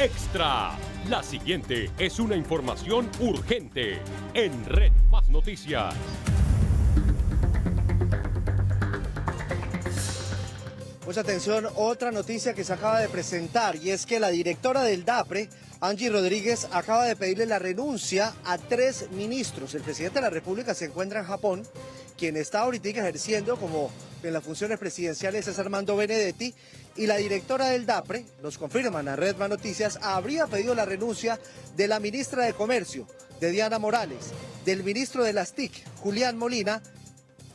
Extra. La siguiente es una información urgente en Red Más Noticias. Mucha atención, otra noticia que se acaba de presentar y es que la directora del DAPRE, Angie Rodríguez, acaba de pedirle la renuncia a 3 ministros. El presidente de la República se encuentra en Japón, quien está ahorita ejerciendo como en las funciones presidenciales es Armando Benedetti, y la directora del DAPRE, nos confirman a Red Más Noticias, habría pedido la renuncia de la ministra de Comercio, de Diana Morales, del ministro de las TIC, Julián Molina,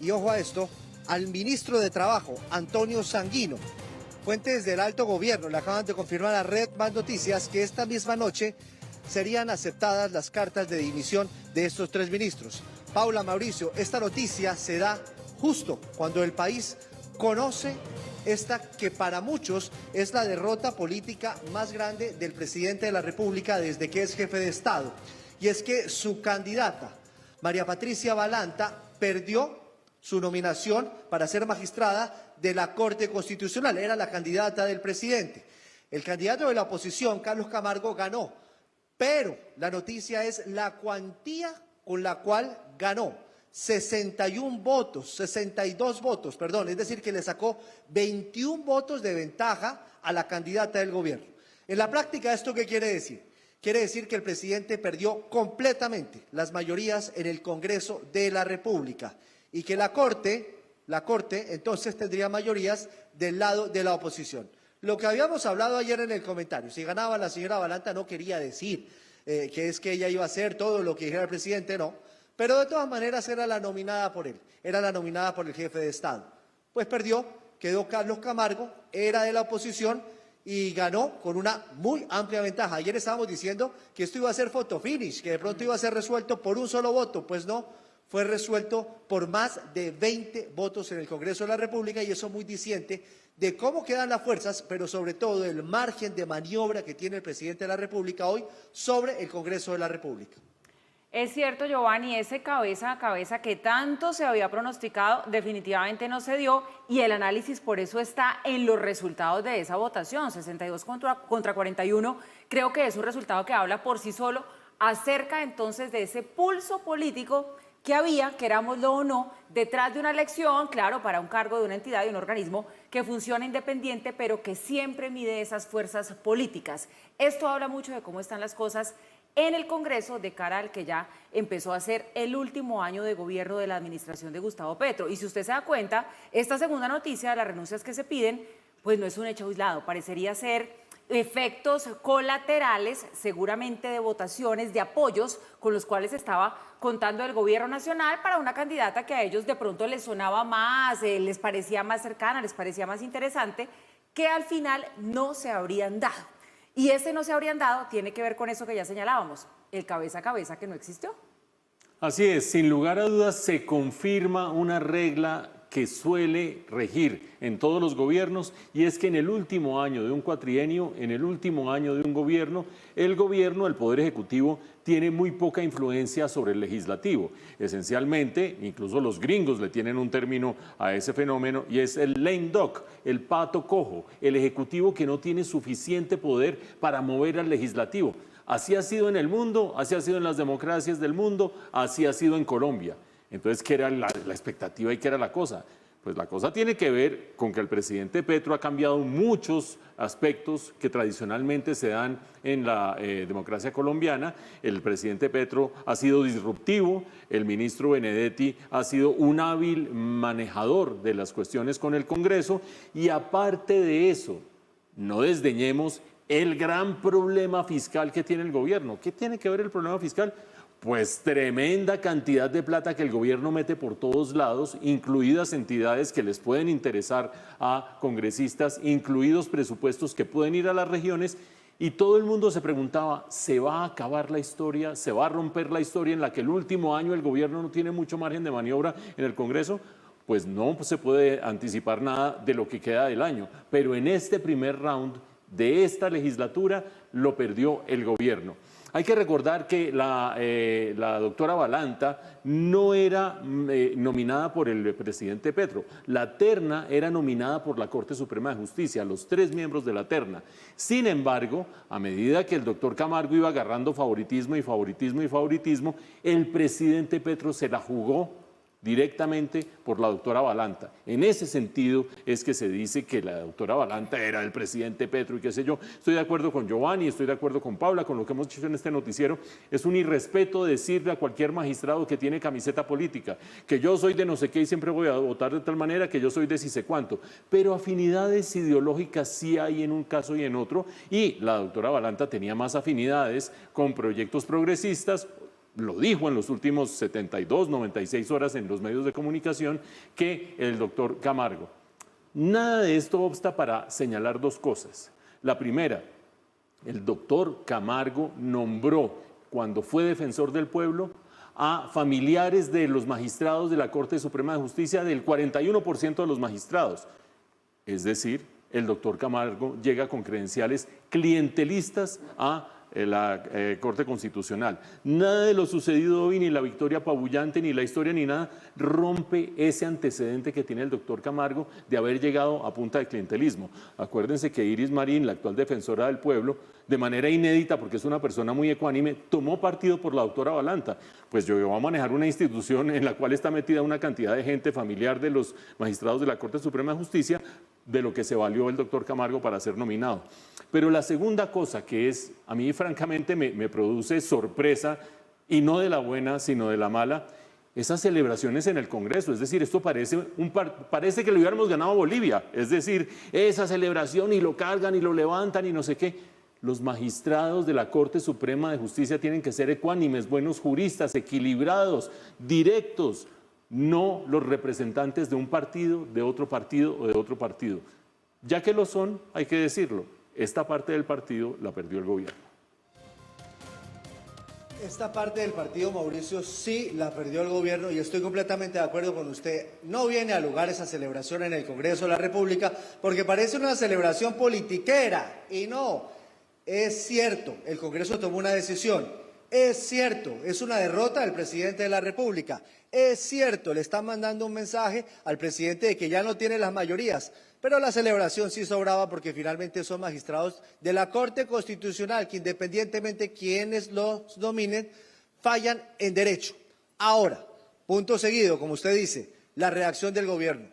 y ojo a esto, al ministro de Trabajo, Antonio Sanguino. Fuentes del alto gobierno le acaban de confirmar a Red Más Noticias que esta misma noche serían aceptadas las cartas de dimisión de estos 3 ministros. Paula, Mauricio, esta noticia se da justo cuando el país conoce esta que para muchos es la derrota política más grande del presidente de la República desde que es jefe de Estado. Y es que su candidata, María Patricia Balanta, perdió su nominación para ser magistrada de la Corte Constitucional. Era la candidata del presidente. El candidato de la oposición, Carlos Camargo, ganó, pero la noticia es la cuantía con la cual ganó. 62 votos, es decir, que le sacó 21 votos de ventaja a la candidata del gobierno. En la práctica, ¿esto qué quiere decir? Quiere decir que el presidente perdió completamente las mayorías en el Congreso de la República y que la Corte entonces tendría mayorías del lado de la oposición. Lo que habíamos hablado ayer en el comentario, si ganaba la señora Balanta no quería decir que es que ella iba a hacer todo lo que dijera el presidente, no. Pero de todas maneras era la nominada por él, era la nominada por el jefe de Estado. Pues perdió, quedó Carlos Camargo, era de la oposición y ganó con una muy amplia ventaja. Ayer estábamos diciendo que esto iba a ser photo finish, que de pronto iba a ser resuelto por un solo voto. Pues no, fue resuelto por más de 20 votos en el Congreso de la República y eso muy diciente de cómo quedan las fuerzas, pero sobre todo del margen de maniobra que tiene el presidente de la República hoy sobre el Congreso de la República. Es cierto, Giovanni, ese cabeza a cabeza que tanto se había pronosticado definitivamente no se dio y el análisis por eso está en los resultados de esa votación, 62 contra 41. Creo que es un resultado que habla por sí solo acerca entonces de ese pulso político que había, querámoslo o no, detrás de una elección, claro, para un cargo de una entidad, de un organismo que funciona independiente, pero que siempre mide esas fuerzas políticas. Esto habla mucho de cómo están las cosas en el Congreso de cara al que ya empezó a ser el último año de gobierno de la administración de Gustavo Petro. Y si usted se da cuenta, esta segunda noticia de las renuncias que se piden, pues no es un hecho aislado, parecería ser efectos colaterales, seguramente de votaciones, de apoyos con los cuales estaba contando el gobierno nacional para una candidata que a ellos de pronto les sonaba más, les parecía más cercana, les parecía más interesante, que al final no se habrían dado. Y ese no se habrían dado tiene que ver con eso que ya señalábamos, el cabeza a cabeza que no existió. Así es, sin lugar a dudas se confirma una regla que suele regir en todos los gobiernos y es que en el último año de un cuatrienio, en el último año de un gobierno, el Poder Ejecutivo, tiene muy poca influencia sobre el legislativo. Esencialmente, incluso los gringos le tienen un término a ese fenómeno y es el lame duck, el pato cojo, el ejecutivo que no tiene suficiente poder para mover al legislativo. Así ha sido en el mundo, así ha sido en las democracias del mundo, así ha sido en Colombia. Entonces, ¿qué era la expectativa y qué era la cosa? Pues la cosa tiene que ver con que el presidente Petro ha cambiado muchos aspectos que tradicionalmente se dan en la democracia colombiana. El presidente Petro ha sido disruptivo, el ministro Benedetti ha sido un hábil manejador de las cuestiones con el Congreso y aparte de eso, no desdeñemos el gran problema fiscal que tiene el gobierno. ¿Qué tiene que ver el problema fiscal? Pues tremenda cantidad de plata que el gobierno mete por todos lados, incluidas entidades que les pueden interesar a congresistas, incluidos presupuestos que pueden ir a las regiones, y todo el mundo se preguntaba, ¿se va a acabar la historia? ¿Se va a romper la historia en la que el último año el gobierno no tiene mucho margen de maniobra en el Congreso? Pues no se puede anticipar nada de lo que queda del año, pero en este primer round de esta legislatura lo perdió el gobierno. Hay que recordar que la doctora Balanta no era nominada por el presidente Petro. La terna era nominada por la Corte Suprema de Justicia, los 3 miembros de la terna. Sin embargo, a medida que el doctor Camargo iba agarrando favoritismo y favoritismo y favoritismo, el presidente Petro se la jugó directamente por la doctora Balanta. En ese sentido es que se dice que la doctora Balanta era el presidente Petro y qué sé yo. Estoy de acuerdo con Giovanni, estoy de acuerdo con Paula, con lo que hemos hecho en este noticiero. Es un irrespeto decirle a cualquier magistrado que tiene camiseta política, que yo soy de no sé qué y siempre voy a votar de tal manera, que yo soy de si sé cuánto. Pero afinidades ideológicas sí hay en un caso y en otro, y la doctora Balanta tenía más afinidades con proyectos progresistas, lo dijo en los últimos 72, 96 horas en los medios de comunicación, que el doctor Camargo. Nada de esto obsta para señalar 2 cosas. La primera, el doctor Camargo nombró, cuando fue defensor del pueblo, a familiares de los magistrados de la Corte Suprema de Justicia, del 41% de los magistrados. Es decir, el doctor Camargo llega con credenciales clientelistas a la Corte Constitucional. Nada de lo sucedido hoy, ni la victoria apabullante, ni la historia, ni nada, rompe ese antecedente que tiene el doctor Camargo de haber llegado a punta de clientelismo. Acuérdense que Iris Marín, la actual defensora del pueblo, de manera inédita, porque es una persona muy ecuánime, tomó partido por la doctora Balanta. Pues yo voy a manejar una institución en la cual está metida una cantidad de gente familiar de los magistrados de la Corte Suprema de Justicia, de lo que se valió el doctor Camargo para ser nominado. Pero la segunda cosa que es, a mí francamente me produce sorpresa, y no de la buena, sino de la mala, esas celebraciones en el Congreso. Es decir, esto parece que lo hubiéramos ganado a Bolivia. Es decir, esa celebración y lo cargan y lo levantan y no sé qué. Los magistrados de la Corte Suprema de Justicia tienen que ser ecuánimes, buenos juristas, equilibrados, directos, no los representantes de un partido, de otro partido o de otro partido. Ya que lo son, hay que decirlo, esta parte del partido la perdió el gobierno. Esta parte del partido, Mauricio, sí la perdió el gobierno y estoy completamente de acuerdo con usted. No viene a lugar esa celebración en el Congreso de la República porque parece una celebración politiquera y no. Es cierto, el Congreso tomó una decisión. Es cierto, es una derrota del presidente de la República. Es cierto, le están mandando un mensaje al presidente de que ya no tiene las mayorías. Pero la celebración sí sobraba porque finalmente son magistrados de la Corte Constitucional que independientemente quienes los dominen, fallan en derecho. Ahora, punto seguido, como usted dice, la reacción del gobierno.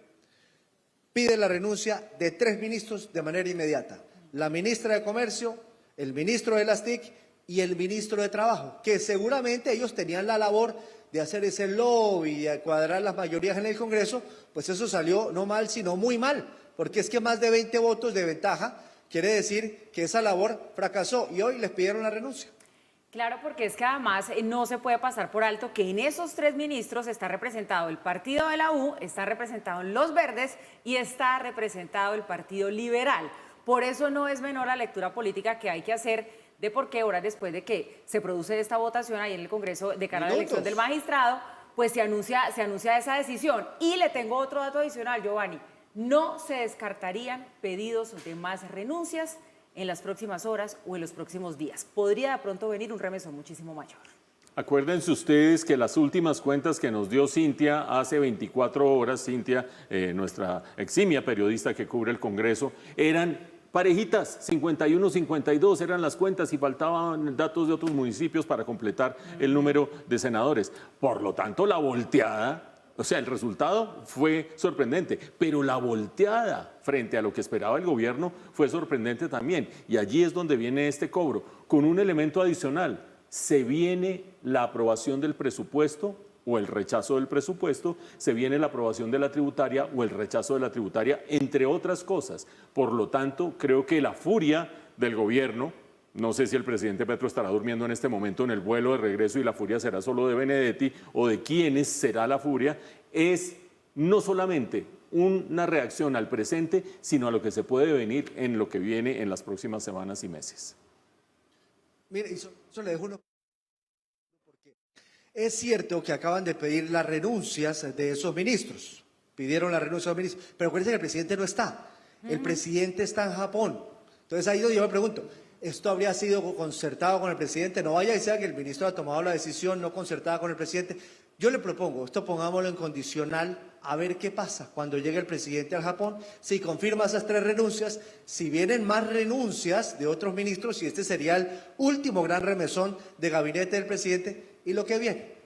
Pide la renuncia de 3 ministros de manera inmediata. La ministra de Comercio, el ministro de las TIC y el ministro de Trabajo, que seguramente ellos tenían la labor de hacer ese lobby y de cuadrar las mayorías en el Congreso, pues eso salió no mal, sino muy mal, porque es que más de 20 votos de ventaja quiere decir que esa labor fracasó y hoy les pidieron la renuncia. Claro, porque es que además no se puede pasar por alto que en esos 3 ministros está representado el partido de la U, está representado los Verdes y está representado el Partido Liberal. Por eso no es menor la lectura política que hay que hacer de por qué horas después de que se produce esta votación ahí en el Congreso de cara a la elección del magistrado, pues se anuncia esa decisión. Y le tengo otro dato adicional, Giovanni. No se descartarían pedidos de más renuncias en las próximas horas o en los próximos días. Podría de pronto venir un remesón muchísimo mayor. Acuérdense ustedes que las últimas cuentas que nos dio Cintia hace 24 horas, Cintia, nuestra eximia periodista que cubre el Congreso, eran parejitas, 51-52 eran las cuentas y faltaban datos de otros municipios para completar el número de senadores. Por lo tanto, la volteada, o sea, el resultado fue sorprendente, pero la volteada frente a lo que esperaba el gobierno fue sorprendente también. Y allí es donde viene este cobro, con un elemento adicional. Se viene la aprobación del presupuesto o el rechazo del presupuesto, se viene la aprobación de la tributaria o el rechazo de la tributaria, entre otras cosas. Por lo tanto, creo que la furia del gobierno, no sé si el presidente Petro estará durmiendo en este momento en el vuelo de regreso y la furia será solo de Benedetti o de quiénes será la furia, es no solamente una reacción al presente, sino a lo que se puede venir en lo que viene en las próximas semanas y meses. Mire, eso le dejo uno. Es cierto que acaban de pedir las renuncias de esos ministros, pidieron la renuncia de los ministros, pero acuérdense que el presidente no está, el presidente está en Japón. Entonces ahí es donde yo me pregunto, ¿esto habría sido concertado con el presidente? No vaya y sea que el ministro ha tomado la decisión no concertada con el presidente. Yo le propongo, esto pongámoslo en condicional, a ver qué pasa cuando llegue el presidente al Japón, si confirma esas 3 renuncias, si vienen más renuncias de otros ministros, y este sería el último gran remesón de gabinete del presidente, y lo que viene.